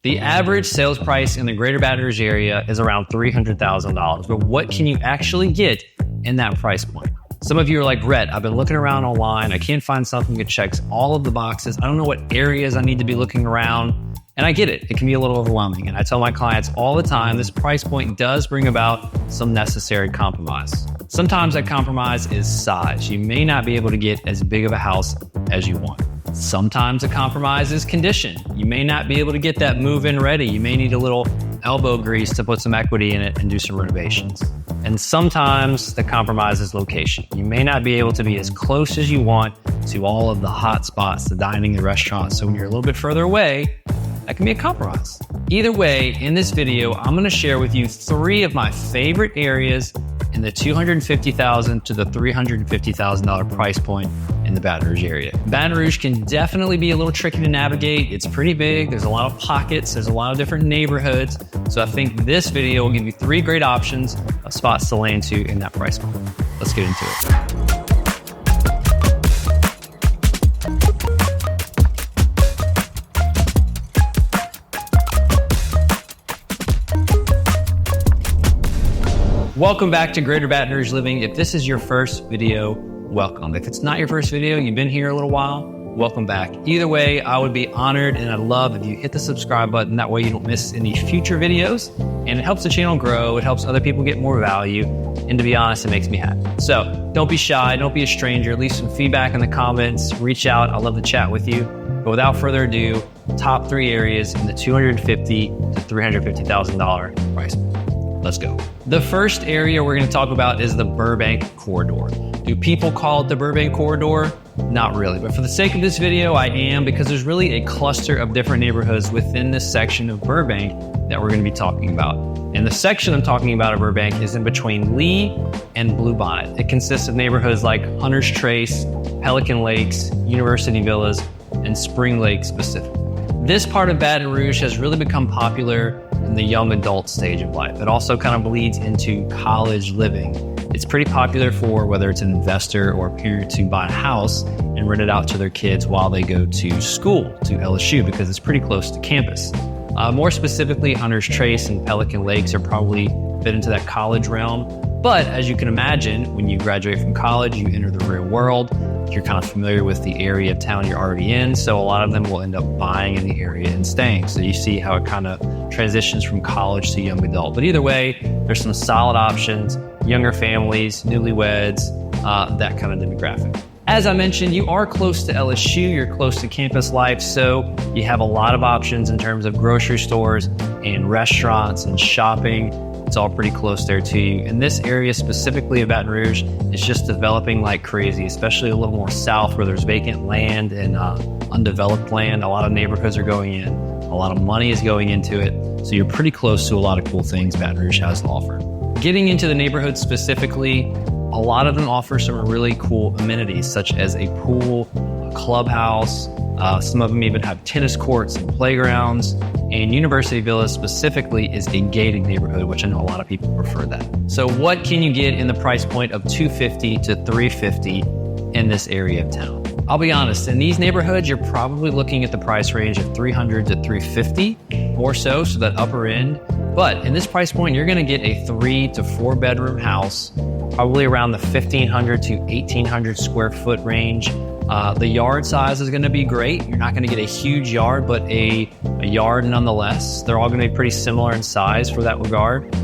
The average sales price in the greater Baton Rouge area is around $300,000, but what can you actually get in that price point? Some of you are like, Rhett, I've been looking around online. I can't find something that checks all of the boxes. I don't know what areas I need to be looking around. And I get it. It can be a little overwhelming. And I tell my clients all the time, this price point does bring about some necessary compromise. Sometimes that compromise is size. You may not be able to get as big of a house as you want. Sometimes a compromise is condition. You may not be able to get that move-in ready. You may need a little elbow grease to put some equity in it and do some renovations. And sometimes the compromise is location. You may not be able to be as close as you want to all of the hot spots, the dining, the restaurants. So when you're a little bit further away, that can be a compromise. Either way, in this video, I'm gonna share with you 3 of my favorite areas in the $250,000 to the $350,000 price point in the Baton Rouge area. Baton Rouge can definitely be a little tricky to navigate. It's pretty big. There's a lot of pockets. There's a lot of different neighborhoods. So I think this video will give you 3 great options of spots to land to in that price point. Let's get into it. Welcome back to Greater Baton Rouge Living. If this is your first video, welcome. If it's not your first video, you've been here a little while, welcome back. Either way, I would be honored and I'd love if you hit the subscribe button. That way you don't miss any future videos and it helps the channel grow. It helps other people get more value. And to be honest, it makes me happy. So don't be shy, don't be a stranger. Leave some feedback in the comments, reach out. I'd love to chat with you. But without further ado, top 3 areas in the $250,000 to $350,000 price point. Let's go. The first area we're going to talk about is the Burbank corridor. Do people call it the Burbank corridor? Not really, but for the sake of this video, I am, because there's really a cluster of different neighborhoods within this section of Burbank that we're going to be talking about. And the section I'm talking about of Burbank is in between Lee and Bluebonnet. It consists of neighborhoods like Hunter's Trace, Pelican Lakes, University Villas, and Spring Lake specifically. This part of Baton Rouge has really become popular in the young adult stage of life. It also kind of bleeds into college living. It's pretty popular for whether it's an investor or a parent to buy a house and rent it out to their kids while they go to school, to LSU, because it's pretty close to campus. More specifically, Hunter's Trace and Pelican Lakes are probably fit into that college realm. But as you can imagine, when you graduate from college, you enter the real world. You're kind of familiar with the area of town you're already in. So a lot of them will end up buying in the area and staying. So you see how it kind of transitions from college to young adult. But either way, there's some solid options, younger families, newlyweds, that kind of demographic. As I mentioned, you are close to LSU, you're close to campus life, so you have a lot of options in terms of grocery stores and restaurants and shopping. It's all pretty close there to you. And this area specifically of Baton Rouge is just developing like crazy, especially a little more south where there's vacant land and undeveloped land. A lot of neighborhoods are going in. A lot of money is going into it. So you're pretty close to a lot of cool things Baton Rouge has to offer. Getting into the neighborhood specifically, a lot of them offer some really cool amenities such as a pool, a clubhouse. Some of them even have tennis courts and playgrounds. And University Villas specifically is a gated neighborhood, which I know a lot of people prefer that. So what can you get in the price point of $250,000 to $350,000 in this area of town? I'll be honest, in these neighborhoods, you're probably looking at the price range of $300,000 to $350,000 or so that upper end. But in this price point, you're gonna get a 3 to 4 bedroom house, probably around the 1,500 to 1,800 square foot range. The yard size is gonna be great. You're not gonna get a huge yard, but a yard nonetheless. They're all gonna be pretty similar in size for that regard.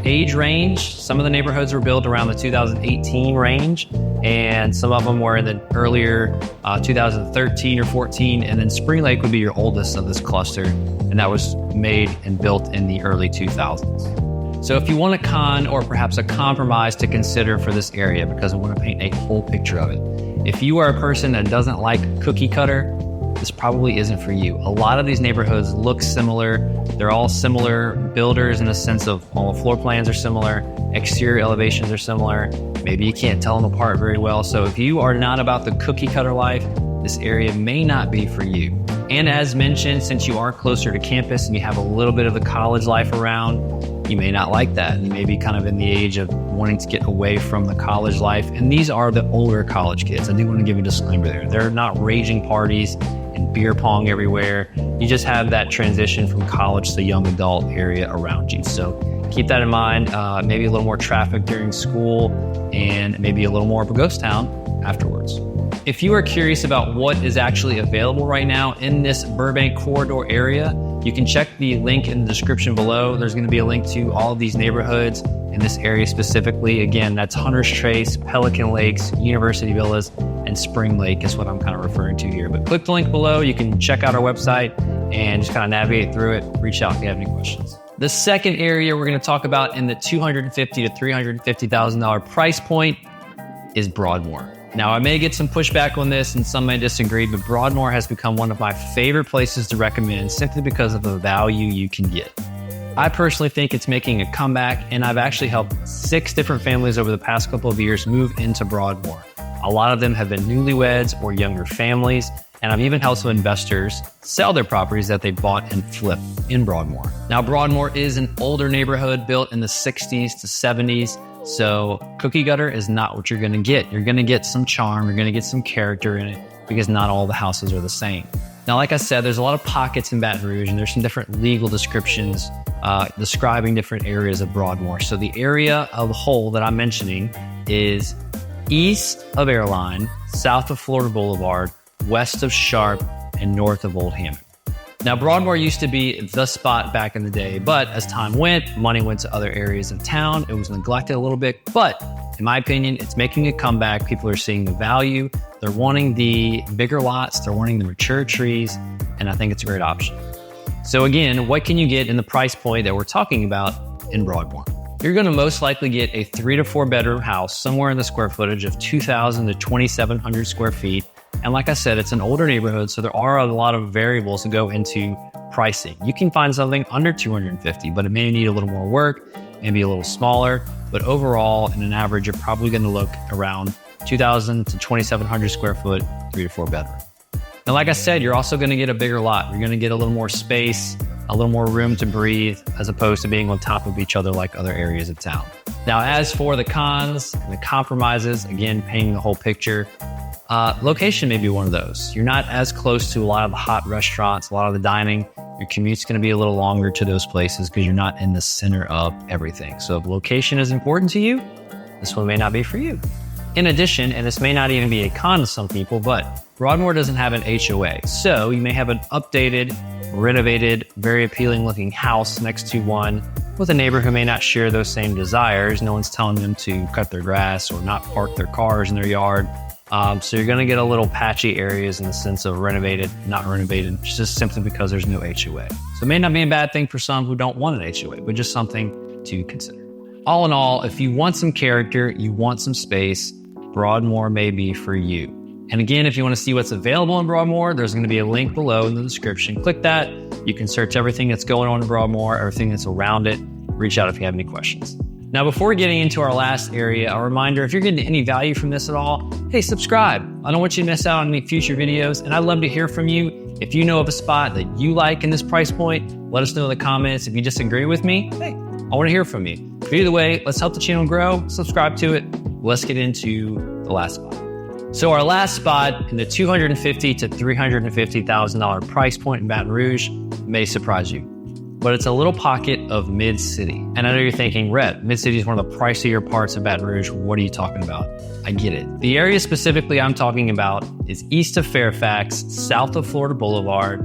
Age range, some of the neighborhoods were built around the 2018 range, and some of them were in the earlier 2013 or 14, and then Spring Lake would be your oldest of this cluster, and that was made and built in the early 2000s. So if you want a con or perhaps a compromise to consider for this area, because I want to paint a whole picture of it. If you are a person that doesn't like cookie cutter, this probably isn't for you. A lot of these neighborhoods look similar. They're all similar builders in the sense of all the floor plans are similar, exterior elevations are similar. Maybe you can't tell them apart very well. So if you are not about the cookie cutter life, this area may not be for you. And as mentioned, since you are closer to campus and you have a little bit of the college life around, you may not like that. And you may be kind of in the age of wanting to get away from the college life. And these are the older college kids. I do want to give you a disclaimer there. They're not raging parties and beer pong everywhere. You just have that transition from college to young adult area around you. So keep that in mind. Maybe a little more traffic during school and maybe a little more of a ghost town afterwards. If you are curious about what is actually available right now in this Burbank corridor area, you can check the link in the description below. There's going to be a link to all of these neighborhoods in this area specifically. Again, that's Hunter's Trace, Pelican Lakes, University Villas, and Spring Lake is what I'm kind of referring to here. But click the link below. You can check out our website and just kind of navigate through it. Reach out if you have any questions. The second area we're going to talk about in the $250,000 to $350,000 price point is Broadmoor. Now, I may get some pushback on this and some may disagree, but Broadmoor has become one of my favorite places to recommend simply because of the value you can get. I personally think it's making a comeback, and I've actually helped 6 different families over the past couple of years move into Broadmoor. A lot of them have been newlyweds or younger families, and I've even helped some investors sell their properties that they bought and flipped in Broadmoor. Now, Broadmoor is an older neighborhood built in the 60s to 70s. So cookie cutter is not what you're gonna get. You're gonna get some charm, you're gonna get some character in it because not all the houses are the same. Now, like I said, there's a lot of pockets in Baton Rouge and there's some different legal descriptions describing different areas of Broadmoor. So the area of the whole that I'm mentioning is east of Airline, south of Florida Boulevard, west of Sharp, and north of Old Hammond. Now, Broadmoor used to be the spot back in the day, but as time went, money went to other areas of town. It was neglected a little bit, but in my opinion, it's making a comeback. People are seeing the value. They're wanting the bigger lots. They're wanting the mature trees, and I think it's a great option. So again, what can you get in the price point that we're talking about in Broadmoor? You're going to most likely get a 3 to 4 bedroom house somewhere in the square footage of 2,000 to 2,700 square feet. And like I said, it's an older neighborhood, so there are a lot of variables that go into pricing. You can find something under 250, but it may need a little more work, maybe a little smaller. But overall, in an average, you're probably going to look around 2,000 to 2,700 square foot, 3 to 4 bedroom. And like I said, you're also going to get a bigger lot. You're going to get a little more space, a little more room to breathe, as opposed to being on top of each other like other areas of town. Now, as for the cons and the compromises, again, painting the whole picture, location may be one of those. You're not as close to a lot of the hot restaurants, a lot of the dining. Your commute's going to be a little longer to those places because you're not in the center of everything. So if location is important to you, this one may not be for you. In addition, and this may not even be a con to some people, but Broadmoor doesn't have an HOA. So you may have an updated, renovated, very appealing looking house next to one with a neighbor who may not share those same desires. No one's telling them to cut their grass or not park their cars in their yard. So you're going to get a little patchy areas in the sense of renovated, not renovated, just simply because there's no HOA. So it may not be a bad thing for some who don't want an HOA, but just something to consider. All in all, if you want some character, you want some space, Broadmoor may be for you. And again, if you want to see what's available in Broadmoor, there's going to be a link below in the description. Click that. You can search everything that's going on in Broadmoor, everything that's around it. Reach out if you have any questions. Now, before getting into our last area, a reminder, if you're getting any value from this at all, hey, subscribe. I don't want you to miss out on any future videos, and I'd love to hear from you. If you know of a spot that you like in this price point, let us know in the comments. If you disagree with me, hey, I want to hear from you. But either way, let's help the channel grow. Subscribe to it. Let's get into the last spot. So our last spot in the $250,000 to $350,000 price point in Baton Rouge may surprise you, but it's a little pocket of mid-city. And I know you're thinking, Rhett, mid-city is one of the pricier parts of Baton Rouge. What are you talking about? I get it. The area specifically I'm talking about is east of Fairfax, south of Florida Boulevard,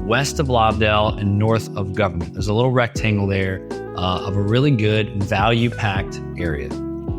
west of Bldg, and north of Government. There's a little rectangle there of a really good value-packed area.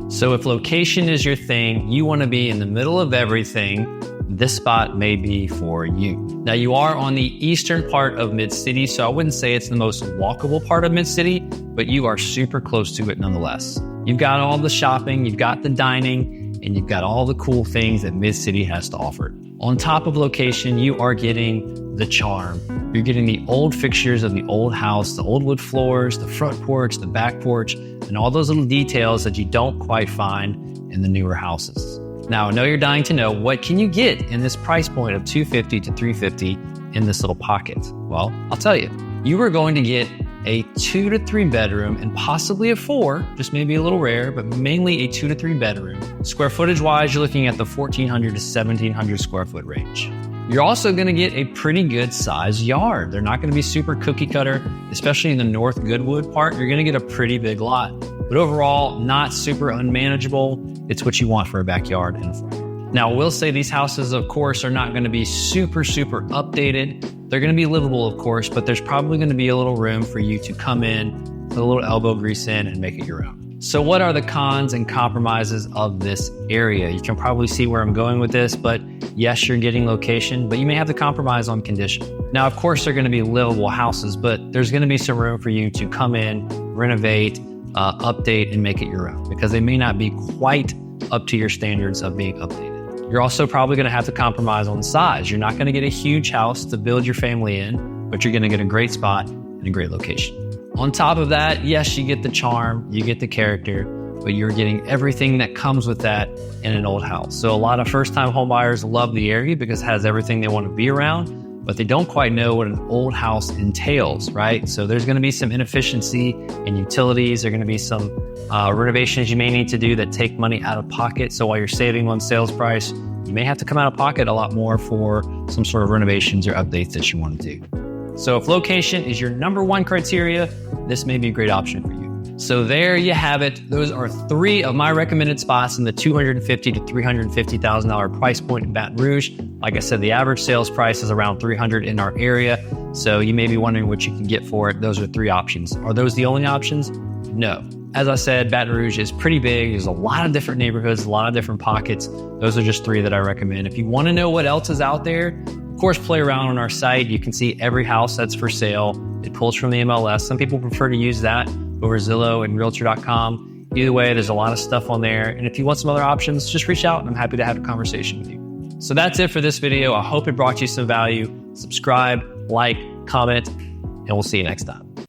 So if location is your thing, you want to be in the middle of everything, this spot may be for you. Now, you are on the eastern part of Mid-City, so I wouldn't say it's the most walkable part of Mid-City, but you are super close to it nonetheless. You've got all the shopping, you've got the dining, and you've got all the cool things that Mid-City has to offer. On top of location, you are getting the charm. You're getting the old fixtures of the old house, the old wood floors, the front porch, the back porch, and all those little details that you don't quite find in the newer houses. Now, I know you're dying to know, what can you get in this price point of $250,000 to $350,000 in this little pocket? Well, I'll tell you, you are going to get a 2 to 3 bedroom and possibly a 4, just maybe a little rare, but mainly a 2 to 3 bedroom. Square footage wise, you're looking at the 1,400 to 1,700 square foot range. You're also going to get a pretty good sized yard. They're not going to be super cookie cutter, especially in the North Goodwood part. You're going to get a pretty big lot, but overall, not super unmanageable. It's what you want for a backyard and a farm. Now, I will say these houses, of course, are not going to be super updated. They're going to be livable, of course, but there's probably going to be a little room for you to come in, put a little elbow grease in, and make it your own. So what are the cons and compromises of this area? You can probably see where I'm going with this, but yes, you're getting location, but you may have to compromise on condition. Now, of course, they're going to be livable houses, but there's going to be some room for you to come in, renovate, update, and make it your own, because they may not be quite up to your standards of being updated. You're also probably going to have to compromise on size. You're not going to get a huge house to build your family in, but you're going to get a great spot and a great location. On top of that, yes, you get the charm, you get the character, but you're getting everything that comes with that in an old house. So a lot of first-time home buyers love the area because it has everything they want to be around, but they don't quite know what an old house entails, right? So there's going to be some inefficiency in utilities. There are going to be some renovations you may need to do that take money out of pocket. So while you're saving on sales price, you may have to come out of pocket a lot more for some sort of renovations or updates that you want to do. So if location is your number one criteria, this may be a great option for you. So there you have it. Those are 3 of my recommended spots in the $250,000 to $350,000 price point in Baton Rouge. Like I said, the average sales price is around $300,000 in our area. So you may be wondering what you can get for it. Those are 3 options. Are those the only options? No. As I said, Baton Rouge is pretty big. There's a lot of different neighborhoods, a lot of different pockets. Those are just 3 that I recommend. If you want to know what else is out there, of course, play around on our site. You can see every house that's for sale. It pulls from the MLS. Some people prefer to use that over Zillow and Realtor.com. Either way, there's a lot of stuff on there. And if you want some other options, just reach out and I'm happy to have a conversation with you. So that's it for this video. I hope it brought you some value. Subscribe, like, comment, and we'll see you next time.